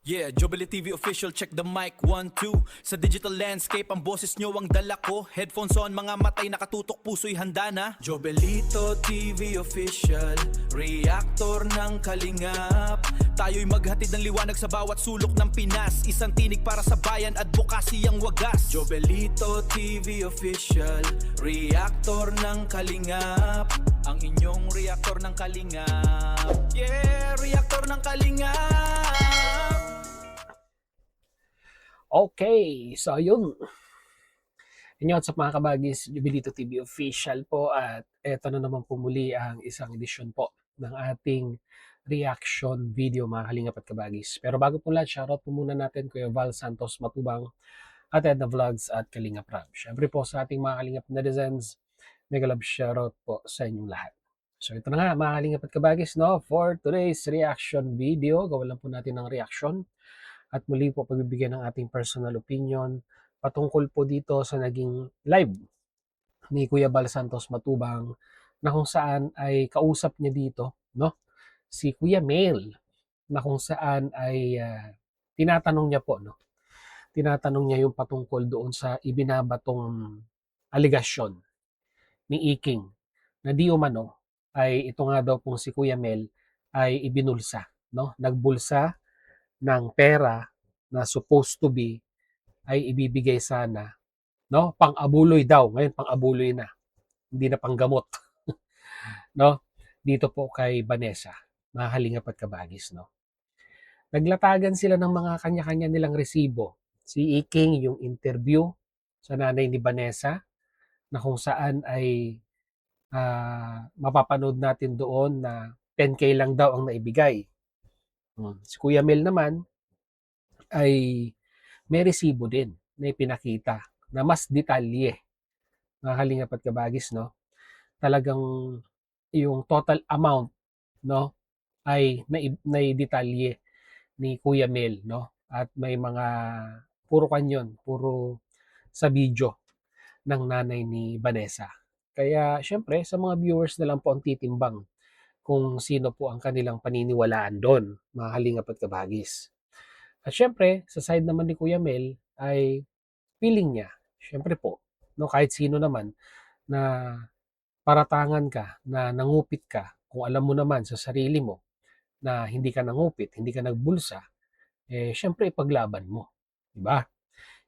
Yeah, Jubilee TV official, check the mic, 1, 2. Sa digital landscape, ang boses nyo ang dala ko. Headphones on, mga matay nakatutok, puso'y handa na. Jobelito TV official, reactor ng kalingap. Tayo'y maghatid ng liwanag sa bawat sulok ng Pinas. Isang tinig para sa bayan, advokasy ang wagas. Jobelito TV official, reactor ng kalingap. Ang inyong reactor ng kalingap. Yeah, reactor ng kalingap. Okay, so yun. Inyo sa mga kabagis, Jubilito TV official po at eto na naman po muli ang isang edisyon po ng ating reaction video mga kalingap at kabagis. Pero bago po lahat, shoutout po muna natin Kuya Val Santos Matubang at Edna Vlogs at Kalingap Ram. Siyempre po sa ating mga kalingap netizens, mega love shoutout po sa inyong lahat. So ito na nga mga kalingap at kabagis, no? For today's reaction video, gawa lang po natin ng reaction. At muli po pagbibigyan ng ating personal opinion patungkol po dito sa naging live ni Kuya Bal Santos Matubang na kung saan ay kausap niya dito, no? Si Kuya Mel na kung saan ay tinatanong niya po, no? Tinatanong niya yung patungkol doon sa ibinabatong aligasyon ni Iking na di umano ay ito nga daw pong si Kuya Mel ay ibinulsa, no? Nagbulsa ng pera na supposed to be ay ibibigay sana, no? Pang-abuloy daw, ngayon pang-abuloy na, hindi na panggamot, no? Dito po kay Vanessa, mga kalingap at kabagis, no? Naglatagan sila ng mga kanya-kanya nilang resibo. Si Iking yung interview sa nanay ni Vanessa na kung saan ay mapapanood natin doon na 10K lang daw ang naibigay. Si Kuya Mel naman ay may resibo din na ipinakita na mas detalye, mga kalingap at kabagis, no? Talagang yung total amount, no, ay naidetalye ni Kuya Mel, no? At may mga puro kanyon, puro sa video ng nanay ni Vanessa. Kaya syempre sa mga viewers na lang po ang titimbang kung sino po ang kanilang paniniwalaan doon, mga kalingap at kabagis. At syempre, sa side naman ni Kuya Mel ay feeling niya, syempre po, no, kahit sino naman na paratangan ka, na nangupit ka, kung alam mo naman sa sarili mo na hindi ka nangupit, hindi ka nagbulsa, eh syempre ipaglaban mo, di ba?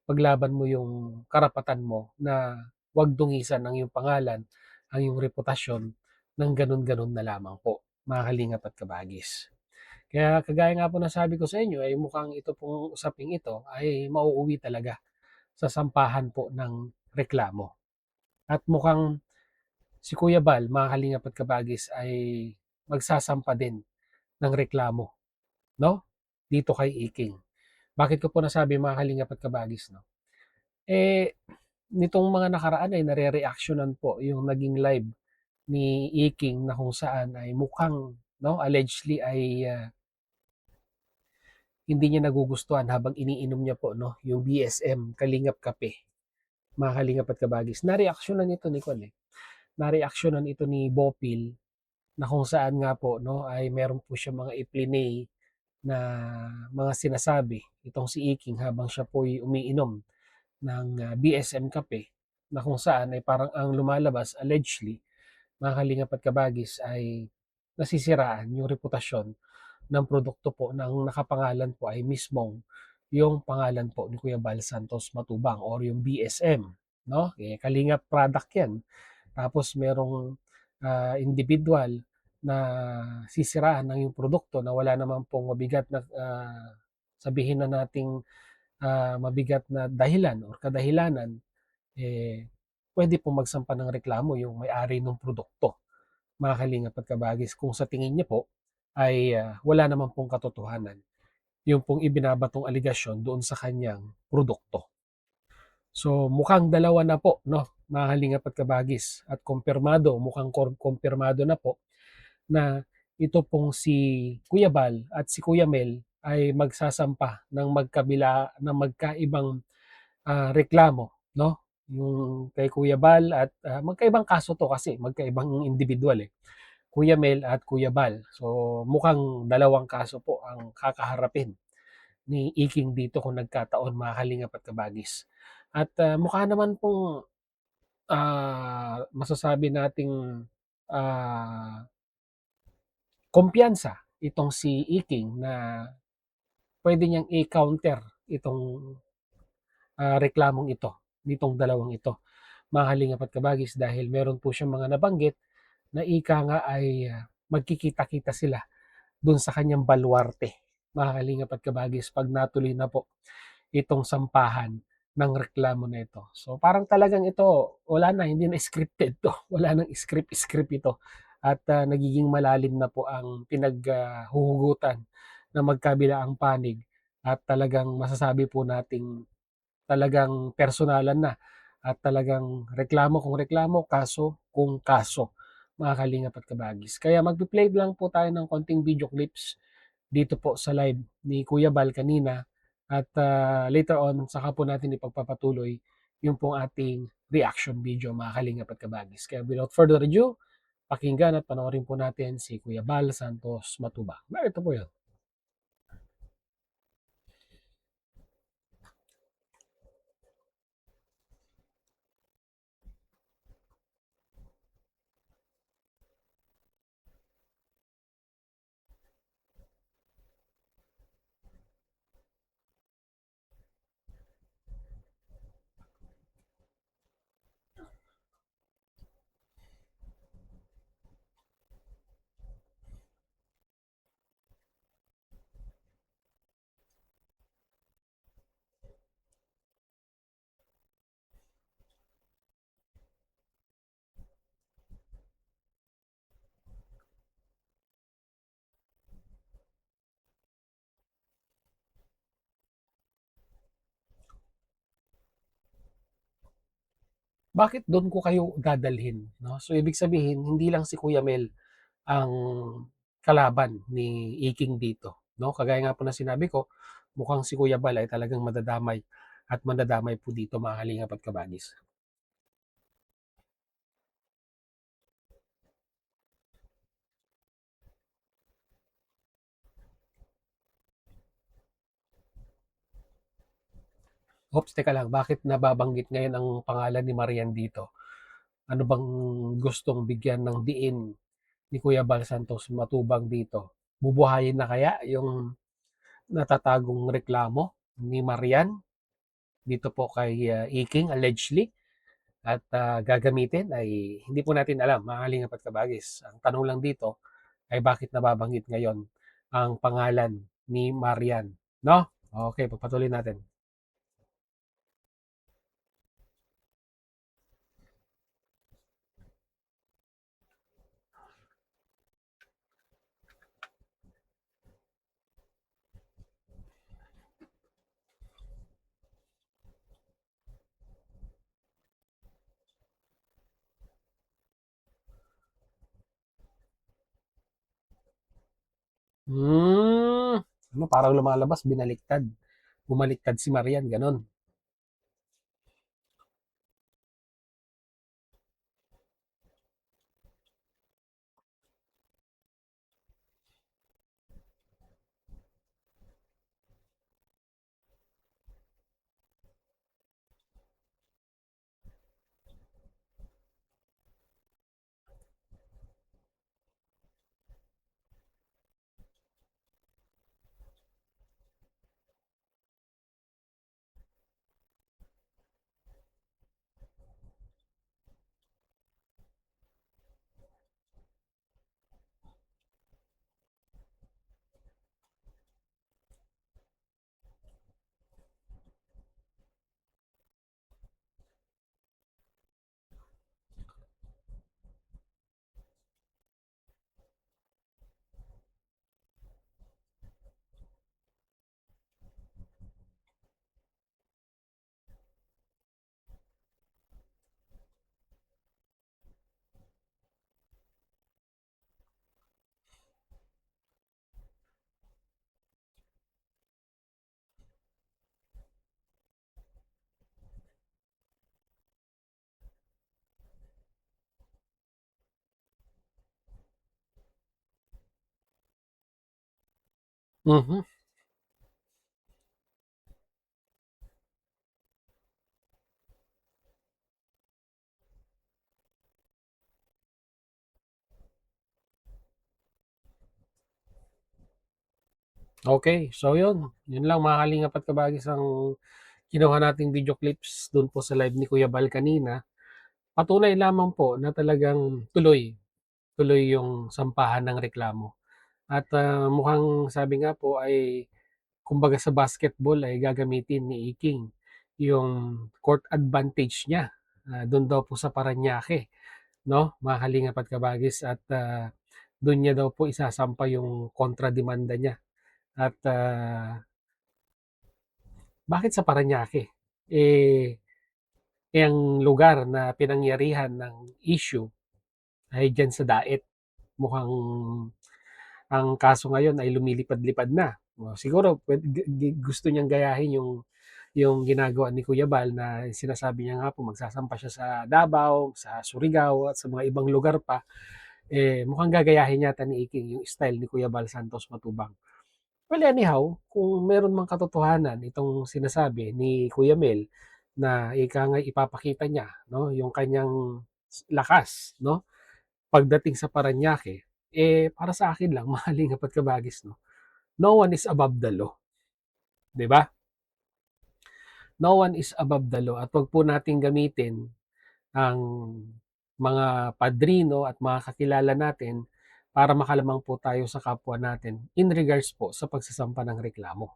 Paglaban mo yung karapatan mo na wag dungisan ng iyong pangalan, ang iyong reputasyon ng ganun-ganun na lamang po, mga kalingap at kabagis. Kaya kagaya nga po na sabi ko sa inyo, ay mukhang ito pong usaping ito ay mauuwi talaga sa sampahan po ng reklamo. At mukhang si Kuya Bal, mga kalingap at kabagis, ay magsasampa din ng reklamo, no? Dito kay Iking. Bakit ko po nasabi mga kalingap at kabagis, no? Eh, nitong mga nakaraan ay nare-reactionan po yung naging live ni Iking na kung saan ay mukhang, no, allegedly ay hindi niya nagugustuhan habang iniinom niya po, no, yung BSM Kalingap Kape, mga kalingap at kabagis. Na-reactionan ito ni Kon, na-reactionan ito ni Bopil na kung saan nga po, no, ay meron po siya mga iplinay na mga sinasabi itong si Iking habang siya po ay umiinom ng BSM Kape na kung saan ay parang ang lumalabas allegedly, mga kalingap at kabagis, ay nasisiraan yung reputasyon ng produkto po ng nakapangalan po ay mismong yung pangalan po ni Kuya Bal Santos Matubang or yung BSM, no? Eh, kalingap product yan. Tapos merong individual na sisiraan ng yung produkto na wala naman pong mabigat na sabihin na nating mabigat na dahilan or kadahilanan, eh, pwede pong magsampa ng reklamo yung may-ari ng produkto, mga kalingap at kabagis, kung sa tingin niya po ay wala naman pong katotohanan yung pong ibinabatong aligasyon doon sa kanyang produkto. So mukhang dalawa na po, no, mga kalingap at kabagis, at kumpirmado, mukhang kumpirmado na po na ito pong si Kuya Bal at si Kuya Mel ay magsasampa ng magkaibang reklamo, no? Yung kay Kuya Bal at magkaibang kaso to kasi magkaibang individual eh. Kuya Mel at Kuya Bal. So mukhang dalawang kaso po ang kakaharapin ni Iking dito kung nagkataon, mga kalingap at kabagis. At mukha naman pong masasabi nating ah, kumpiyansa itong si Iking na pwede niyang i-counter itong reklamong ito, nitong dalawang ito, mga kalingap at kabagis, dahil meron po siyang mga nabanggit na ika nga ay magkikita-kita sila dun sa kanyang baluarte, mga kalingap at kabagis, pag natuloy na po itong sampahan ng reklamo na ito. So parang talagang ito, wala na, hindi na scripted to. Wala nang script ito. At nagiging malalim na po ang pinaghuhugutan na magkabila ang panig, at talagang masasabi po nating talagang personalan na, at talagang reklamo kung reklamo, kaso kung kaso, mga kalingap at kabagis. Kaya magpi-play lang po tayo ng konting video clips dito po sa live ni Kuya Bal kanina, at later on saka po natin ipagpapatuloy yung pong ating reaction video, mga kalingap at kabagis. Kaya without further ado, pakinggan at panoorin po natin si Kuya Bal Santos Matubang. Narito po yun. Bakit doon ko kayo dadalhin? No? So ibig sabihin, hindi lang si Kuya Mel ang kalaban ni Iking dito. No? Kagaya nga po na sinabi ko, mukhang si Kuya Bal ay talagang madadamay at mandadamay po dito, mga kalingap at kabagis. Oops, teka lang, bakit nababanggit ngayon ang pangalan ni Marian dito? Ano bang gustong bigyan ng diin ni Kuya Bal Santos Matubang dito? Bubuhayin na kaya yung natatagong reklamo ni Marian dito po kay Iking allegedly, at gagamitin ay hindi po natin alam, mga kalingap at kabagis. Ang tanong lang dito ay bakit nababanggit ngayon ang pangalan ni Marian, no? Okay, pagpatuloy natin. Hmm, ano, parang lumalabas binaliktad. Bumaliktad si Marian, ganun. Mhm. Okay, so yun. Yun lang mga kalingap at kabagis ang kinuha nating video clips dun po sa live ni Kuya Bal kanina. Patunay lamang po na talagang tuloy yung sampahan ng reklamo. At mukhang sabi nga po ay kumbaga sa basketball ay gagamitin ni Iking yung court advantage niya. Doon daw po sa Parañaque, no? Mga kalingap at kabagis at doon niya daw po isasampa yung kontrademanda niya. At bakit sa Parañaque? Eh, ang lugar na pinangyarihan ng issue ay diyan sa Daet. Mukhang ang kaso ngayon ay lumilipad-lipad na. Siguro gusto niyang gayahin yung ginagawa ni Kuya Bal na sinasabi niya nga po magsasampa siya sa Davao, sa Surigao at sa mga ibang lugar pa. Mukhang gagayahin yata ni Iking yung style ni Kuya Bal Santos Matubang. Well, anyhow, kung meron mang katotohanan itong sinasabi ni Kuya Mel na ika nga ipapakita niya, no, yung kanyang lakas, no, pagdating sa Parañaque, para sa akin lang, mahalin at kabagis, no, no one is above the law, di ba? No one is above the law at wag po nating gamitin ang mga padrino at mga kakilala natin para makalamang po tayo sa kapwa natin in regards po sa pagsasampa ng reklamo.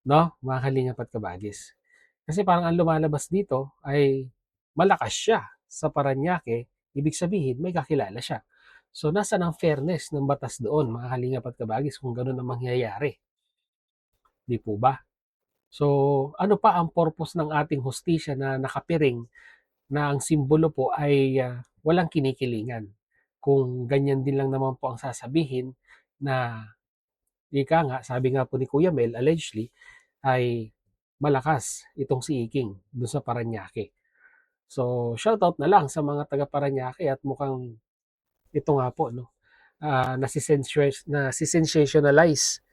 No, mga kalingap at kabagis. Kasi parang ang lumalabas dito ay malakas siya sa Parañaque, ibig sabihin may kakilala siya. So nasaan ang fairness ng batas doon, mga kalingap at kabagis, kung gano'n ang mangyayari? Di po ba? So ano pa ang purpose ng ating hustisya na nakapiring na ang simbolo po ay walang kinikilingan? Kung ganyan din lang naman po ang sasabihin na ika nga, sabi nga po ni Kuya Mel, allegedly, ay malakas itong si Iking doon sa Parañaque. So, shoutout na lang sa mga taga Parañaque at mukhang ito nga po, no, nasisensationalize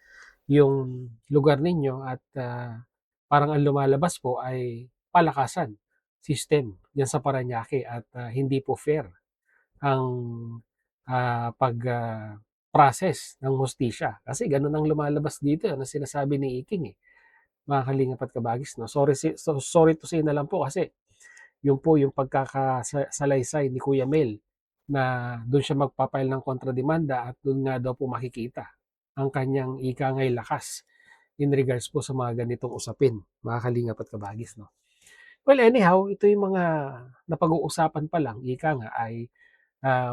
yung lugar ninyo at parang ang lumalabas po ay palakasan system diyan sa Parañaque at hindi po fair ang pag process ng hustisya. Kasi ganun ang lumalabas dito na sinasabi ni Iking eh, mga kalingap at kabagis. No? Sorry to say na lang po kasi yun po yung pagkakasalaysay ni Kuya Mel na doon siya magpapail ng kontrademanda at doon nga daw po makikita ang kanyang ikangay lakas in regards po sa mga ganitong usapin, mga kalingap at kabagis. No? Well, anyhow, ito yung mga napag-uusapan pa lang, ika nga ay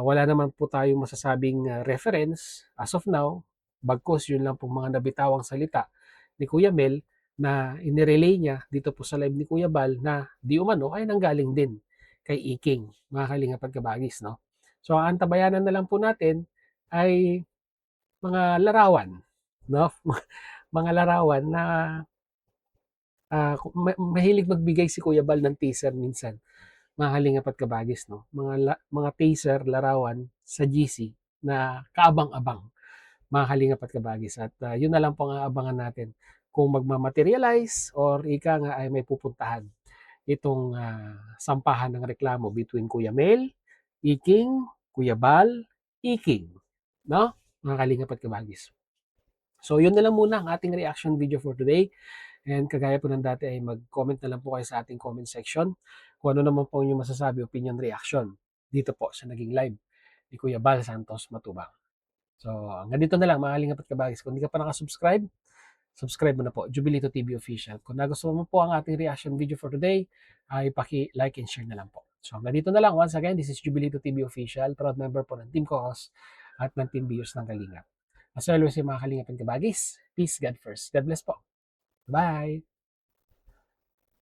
wala naman po tayong masasabing reference as of now, bagkus yun lang pong mga nabitawang salita ni Kuya Mel na inirelay niya dito po sa live ni Kuya Bal na di umano ay nanggaling din kay Iking, mga kalingap at kabagis, no? So, ang antabayanan na lang po natin ay mga larawan, no? Mga larawan na mahilig magbigay si Kuya Bal ng teaser minsan, mga kalingap at kabagis, no? Mga teaser, larawan sa GC na kaabang-abang, mga kalingap at kabagis. At yun na lang po ang aabangan natin kung magmamaterialize or ika nga ay may pupuntahan itong sampahan ng reklamo between Kuya Mel, Iking, Kuya Bal, Iking, no? Mga kalingap at kabagis. So yun na lang muna ang ating reaction video for today. And kagaya po ng dati ay mag-comment na lang po kayo sa ating comment section kung ano naman po inyong masasabi, opinion, reaction dito po sa naging live ni Kuya Bal Santos Matubang. So hanggang dito na lang mga kalingap at kabagis. Kung hindi ka pa nakasubscribe, subscribe mo na po, Jubilito TV Official. Kung nagustuhan mo po ang ating reaction video for today, ay paki-like and share na lang po. So hanggang dito na lang. Once again, this is Jubilito TV Official, proud member po ng Team Kokos at ng Team Bios ng Kalingap. As always, mga kalingap and kabagis, peace, God first. God bless po. Bye!